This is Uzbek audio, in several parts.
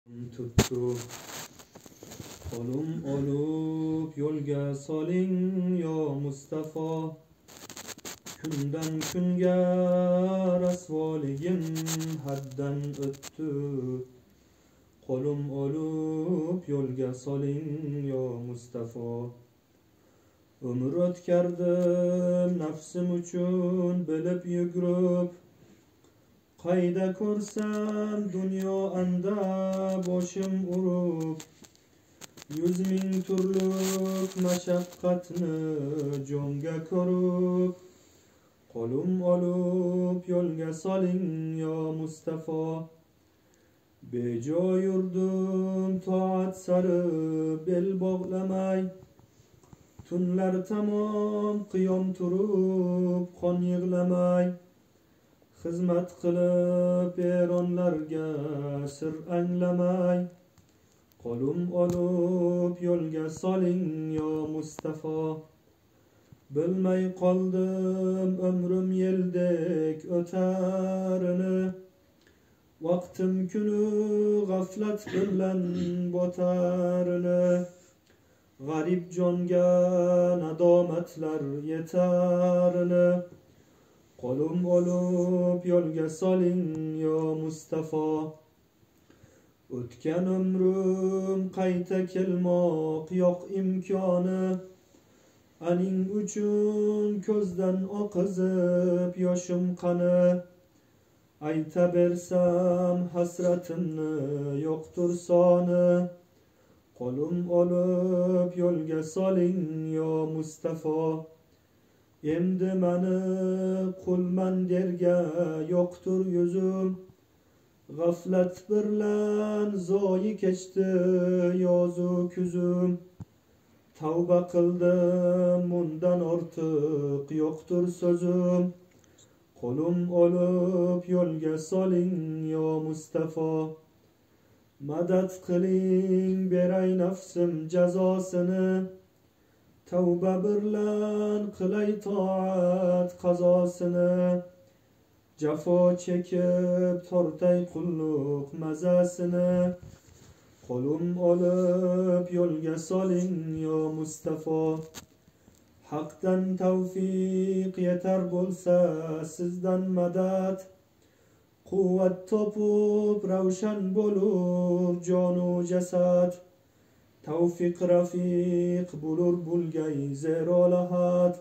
Tuttu qo'lim olib yo'lga soling yo Mustafa, kundan kunga rasvoligim haddan o'tdi. Qo'lim olib yo'lga soling yo Mustafa, umr o'tkardim nafsim uchun bilib yugurib, qayda ko'rsam dunyo anda boshim urib, 100 ming turlik mashaqqatni jonga ko'rib, qo'lim olib yo'lga soling yo Mustafa. Bejo yurdim toat sari bel bog'lamay, tunlar tamom qiyom turib qon yig'lamay, xizmat qilib eronlarga sir anglamay, qo'lim olib yo'lga soling yo Mustafa. Bilmay qoldim umrim yeldek o'tarini, vaqtim kunu g'aflat bilan botarini, g'arib jonga nadomatlar yetarini, qo'lim olib yo'lga soling yo Mustafa. O'tgan umrim qayta kelmoq yo'q imkoni, aning uchun ko'zdan oqizib yoshim qani, ayta bersam hasratimni yo'qtur soni, qo'lim olib yo'lga soling yo Mustafa. Endi mani qulman derga yo'qtur yuzim, g'aflat bilan zoyi kechdi yozu kuzim, tavba qildim bundan ortiq yo'qtur so'zim, qo'lim olib yo'lga soling yo Mustafa. Madad qiling beray nafsim jazosini, tavba bilan qilay toat qazosini, jafo chekib tortay qulluq mazasini, qo'lim olib yo'lga soling yo Mustafa. Haqdan tavfiq yetar bo'lsa sizdan madad, quvvat topib ravshan bo'lur jonu jasad, tavfiq rafiq bo'lur bulgay zero lahad,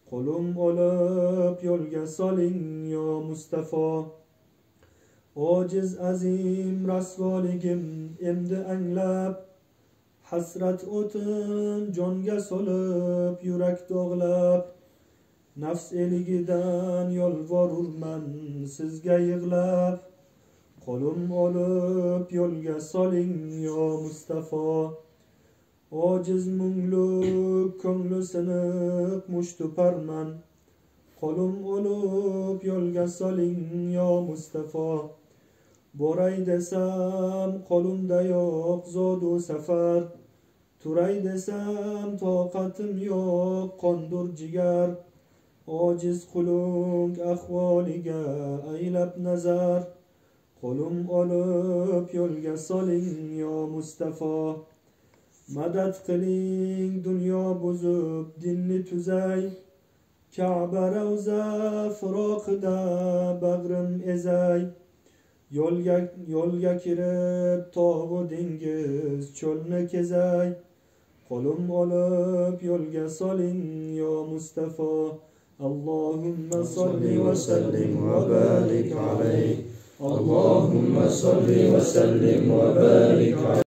qo'lim olib yo'lga soling yo Mustafa. Ojiz azim rasvoligim endi anglab, hasrat o'tin jonga solib yurak dog'lab, nafs eligidan yolvorurman sizga yig'lab, qo'lim olib yo'lga soling yo Mustafa. Ojiz mungluk ko'ngli siniq mushtuparman, qo'lim olib yo'lga soling yo Mustafa. Boray desam qo'limda yo'q zodu safar, turay desam toqatim yo'q qondur jigar, ojiz qulung ahvoliga aylab nazar, qo'lim olib yo'lga soling yo Mustafa. Madad qiling dunyo buzib dinni tuzay, Ka'ba ravza firoqida bag'rim ezay, yo'lga kirib tog'u dengiz cho'lni kezay, qo'lim olib yo'lga soling yo Mustafa. Allahumma salli va sallim va barik alayhi. Allahumma salli va sallim va barik alayhi.